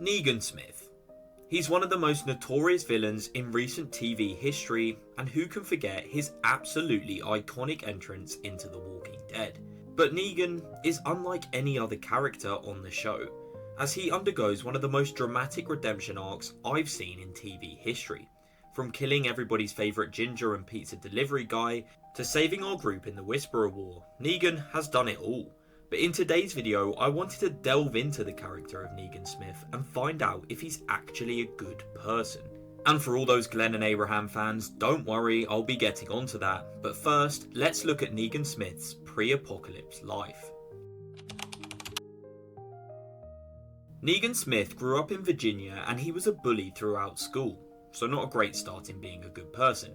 Negan Smith. He's one of the most notorious villains in recent TV history, and who can forget his absolutely iconic entrance into The Walking Dead. But Negan is unlike any other character on the show, as he undergoes one of the most dramatic redemption arcs I've seen in TV history. From killing everybody's favourite ginger and pizza delivery guy, to saving our group in the Whisperer War, Negan has done it all. But in today's video, I wanted to delve into the character of Negan Smith and find out if he's actually a good person. And for all those Glenn and Abraham fans, don't worry, I'll be getting onto that. But first, let's look at Negan Smith's pre-apocalypse life. Negan Smith grew up in Virginia and he was a bully throughout school, so not a great start in being a good person.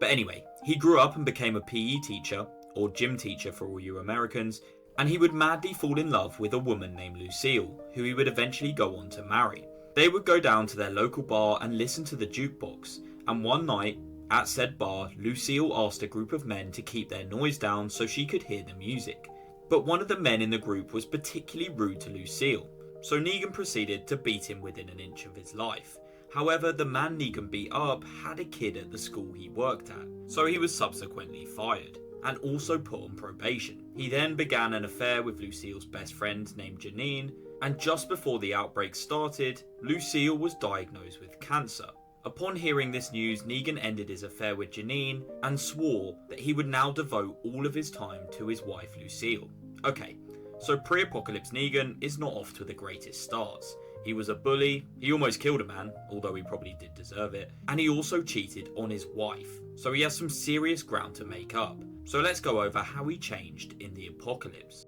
But anyway, he grew up and became a PE teacher, or gym teacher for all you Americans, and he would madly fall in love with a woman named Lucille, who he would eventually go on to marry. They would go down to their local bar and listen to the jukebox, and one night, at said bar, Lucille asked a group of men to keep their noise down so she could hear the music. But one of the men in the group was particularly rude to Lucille, so Negan proceeded to beat him within an inch of his life. However, the man Negan beat up had a kid at the school he worked at, so he was subsequently fired, and also put on probation. He then began an affair with Lucille's best friend named Janine, and just before the outbreak started, Lucille was diagnosed with cancer. Upon hearing this news, Negan ended his affair with Janine and swore that he would now devote all of his time to his wife Lucille. Okay, so pre-apocalypse Negan is not off to the greatest starts. He was a bully, he almost killed a man, although he probably did deserve it, and he also cheated on his wife, so he has some serious ground to make up. So let's go over how he changed in the apocalypse.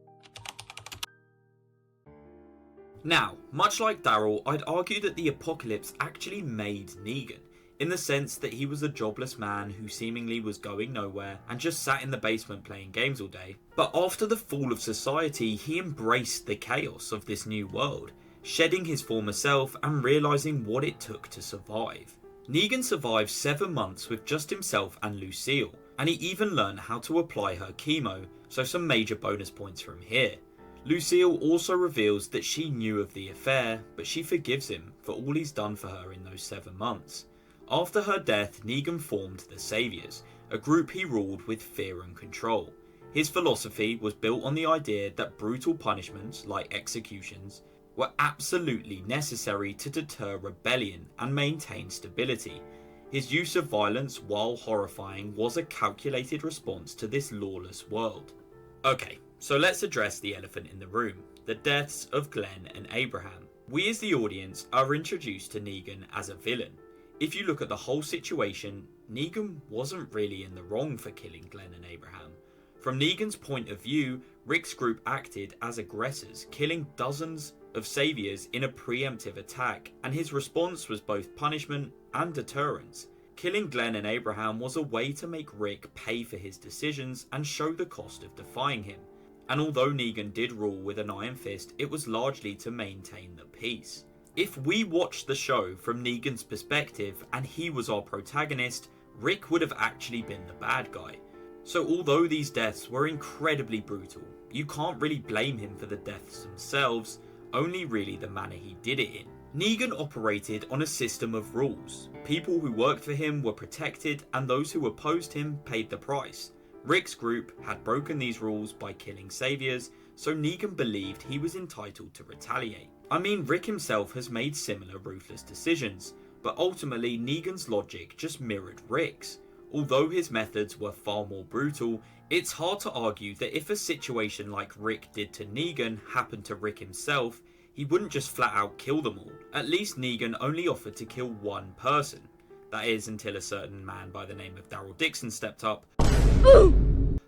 Now, much like Daryl, I'd argue that the apocalypse actually made Negan, in the sense that he was a jobless man who seemingly was going nowhere and just sat in the basement playing games all day. But after the fall of society, he embraced the chaos of this new world, shedding his former self and realising what it took to survive. Negan survived 7 months with just himself and Lucille, and he even learned how to apply her chemo, so some major bonus points from here. Lucille also reveals that she knew of the affair, but she forgives him for all he's done for her in those 7 months. After her death, Negan formed the Saviours, a group he ruled with fear and control. His philosophy was built on the idea that brutal punishments, like executions, were absolutely necessary to deter rebellion and maintain stability. His use of violence, while horrifying, was a calculated response to this lawless world. Okay, so let's address the elephant in the room, the deaths of Glenn and Abraham. We as the audience are introduced to Negan as a villain. If you look at the whole situation, Negan wasn't really in the wrong for killing Glenn and Abraham. From Negan's point of view, Rick's group acted as aggressors, killing dozens of Saviours in a preemptive attack, and his response was both punishment and deterrence. Killing Glenn and Abraham was a way to make Rick pay for his decisions and show the cost of defying him. And although Negan did rule with an iron fist, it was largely to maintain the peace. If we watched the show from Negan's perspective and he was our protagonist, Rick would have actually been the bad guy. So although these deaths were incredibly brutal, you can't really blame him for the deaths themselves, only really the manner he did it in. Negan operated on a system of rules. People who worked for him were protected, and those who opposed him paid the price. Rick's group had broken these rules by killing Saviours, so Negan believed he was entitled to retaliate. I mean, Rick himself has made similar ruthless decisions, but ultimately Negan's logic just mirrored Rick's. Although his methods were far more brutal, it's hard to argue that if a situation like Rick did to Negan happened to Rick himself, he wouldn't just flat out kill them all. At least Negan only offered to kill one person. That is, until a certain man by the name of Daryl Dixon stepped up.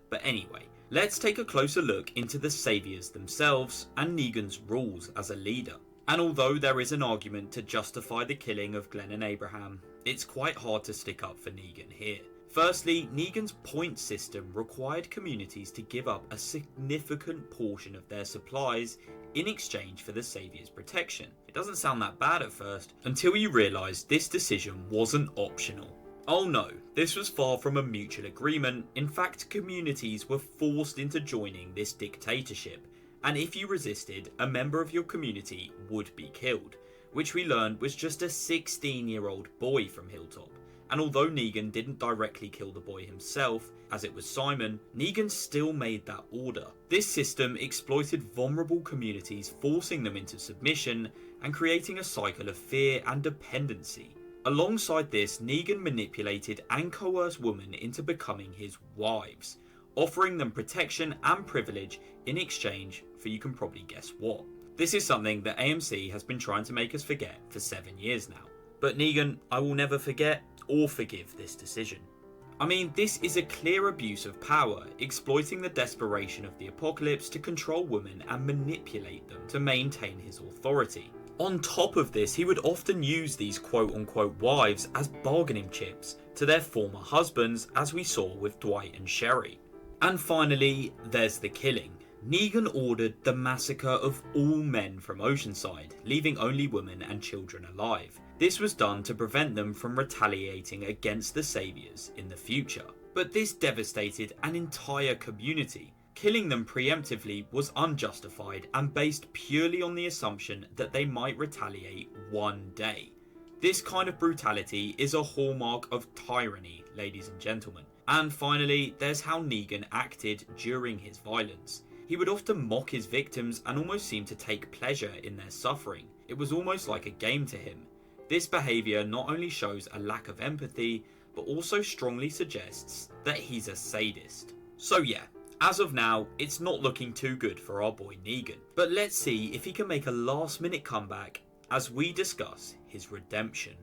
But anyway, let's take a closer look into the Saviours themselves and Negan's rules as a leader. And although there is an argument to justify the killing of Glenn and Abraham, it's quite hard to stick up for Negan here. Firstly, Negan's point system required communities to give up a significant portion of their supplies in exchange for the Saviour's protection. It doesn't sound that bad at first, until you realise this decision wasn't optional. Oh no, this was far from a mutual agreement. In fact, communities were forced into joining this dictatorship, and if you resisted, a member of your community would be killed, which we learned was just a 16-year-old boy from Hilltop. And although Negan didn't directly kill the boy himself, as it was Simon, Negan still made that order. This system exploited vulnerable communities, forcing them into submission and creating a cycle of fear and dependency. Alongside this, Negan manipulated and coerced women into becoming his wives, offering them protection and privilege in exchange for you can probably guess what. This is something that AMC has been trying to make us forget for 7 years now. But Negan, I will never forget or forgive this decision. I mean, this is a clear abuse of power, exploiting the desperation of the apocalypse to control women and manipulate them to maintain his authority. On top of this, he would often use these quote-unquote wives as bargaining chips to their former husbands, as we saw with Dwight and Sherry. And finally, there's the killing. Negan ordered the massacre of all men from Oceanside, leaving only women and children alive. This was done to prevent them from retaliating against the Saviors in the future. But this devastated an entire community. Killing them preemptively was unjustified and based purely on the assumption that they might retaliate one day. This kind of brutality is a hallmark of tyranny, ladies and gentlemen. And finally, there's how Negan acted during his violence. He would often mock his victims and almost seem to take pleasure in their suffering. It was almost like a game to him. This behaviour not only shows a lack of empathy, but also strongly suggests that he's a sadist. So yeah, as of now, it's not looking too good for our boy Negan. But let's see if he can make a last minute comeback as we discuss his redemption.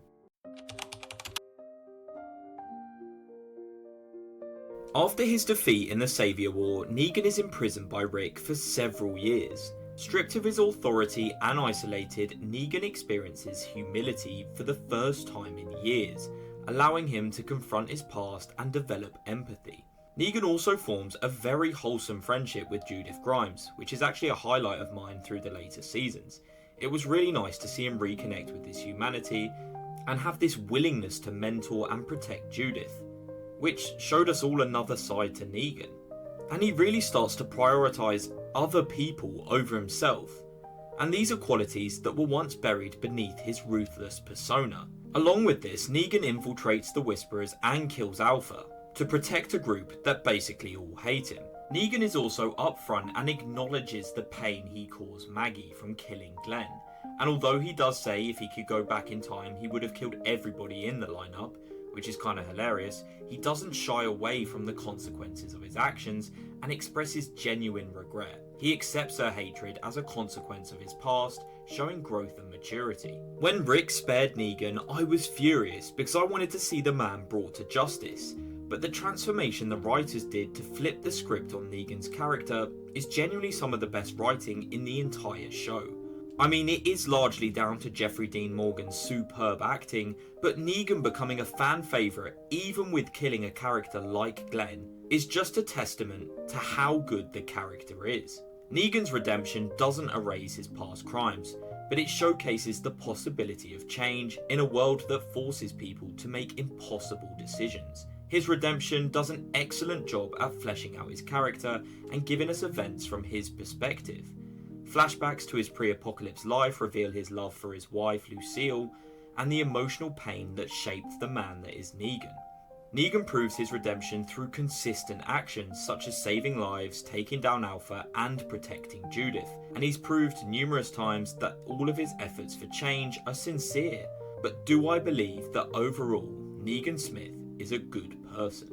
After his defeat in the Saviour War, Negan is imprisoned by Rick for several years. Stripped of his authority and isolated, Negan experiences humility for the first time in years, allowing him to confront his past and develop empathy. Negan also forms a very wholesome friendship with Judith Grimes, which is actually a highlight of mine through the later seasons. It was really nice to see him reconnect with his humanity and have this willingness to mentor and protect Judith, which showed us all another side to Negan. And he really starts to prioritise other people over himself, and these are qualities that were once buried beneath his ruthless persona. Along with this, Negan infiltrates the Whisperers and kills Alpha to protect a group that basically all hate him. Negan is also upfront and acknowledges the pain he caused Maggie from killing Glenn, and although he does say if he could go back in time he would have killed everybody in the lineup, which is kind of hilarious, he doesn't shy away from the consequences of his actions and expresses genuine regret. He accepts her hatred as a consequence of his past, showing growth and maturity. When Rick spared Negan, I was furious because I wanted to see the man brought to justice, but the transformation the writers did to flip the script on Negan's character is genuinely some of the best writing in the entire show. I mean, it is largely down to Jeffrey Dean Morgan's superb acting, but Negan becoming a fan favourite, even with killing a character like Glenn, is just a testament to how good the character is. Negan's redemption doesn't erase his past crimes, but it showcases the possibility of change in a world that forces people to make impossible decisions. His redemption does an excellent job at fleshing out his character and giving us events from his perspective. Flashbacks to his pre-apocalypse life reveal his love for his wife Lucille and the emotional pain that shaped the man that is Negan. Negan proves his redemption through consistent actions such as saving lives, taking down Alpha and protecting Judith, and he's proved numerous times that all of his efforts for change are sincere. But do I believe that overall Negan Smith is a good person?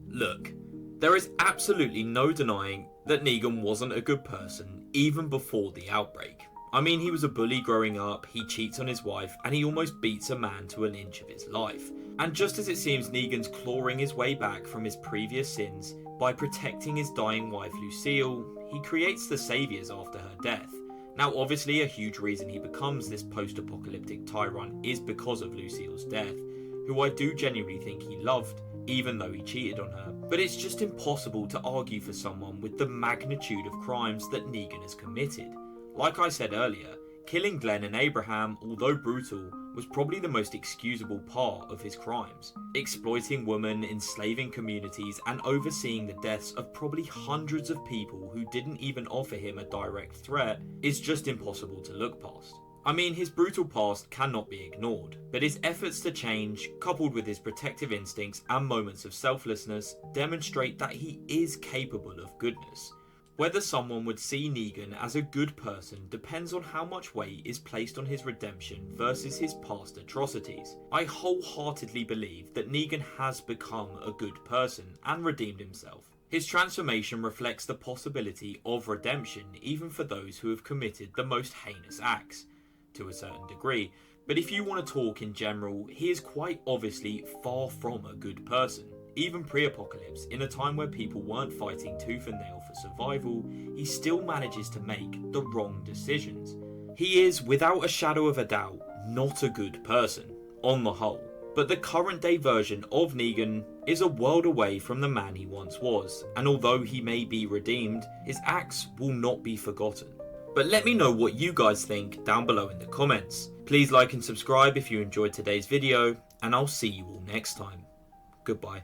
Look, there is absolutely no denying that Negan wasn't a good person even before the outbreak. I mean, he was a bully growing up, he cheats on his wife, and he almost beats a man to an inch of his life. And just as it seems Negan's clawing his way back from his previous sins by protecting his dying wife Lucille, he creates the Saviors after her death. Now obviously a huge reason he becomes this post-apocalyptic tyrant is because of Lucille's death, who I do genuinely think he loved, even though he cheated on her. But it's just impossible to argue for someone with the magnitude of crimes that Negan has committed. Like I said earlier, killing Glenn and Abraham, although brutal, was probably the most excusable part of his crimes. Exploiting women, enslaving communities, and overseeing the deaths of probably hundreds of people who didn't even offer him a direct threat is just impossible to look past. I mean, his brutal past cannot be ignored, but his efforts to change, coupled with his protective instincts and moments of selflessness, demonstrate that he is capable of goodness. Whether someone would see Negan as a good person depends on how much weight is placed on his redemption versus his past atrocities. I wholeheartedly believe that Negan has become a good person and redeemed himself. His transformation reflects the possibility of redemption even for those who have committed the most heinous acts, to a certain degree, but if you want to talk in general, he is quite obviously far from a good person. Even pre-apocalypse, in a time where people weren't fighting tooth and nail for survival, he still manages to make the wrong decisions. He is, without a shadow of a doubt, not a good person, on the whole. But the current day version of Negan is a world away from the man he once was, and although he may be redeemed, his acts will not be forgotten. But let me know what you guys think down below in the comments. Please like and subscribe if you enjoyed today's video, and I'll see you all next time. Goodbye.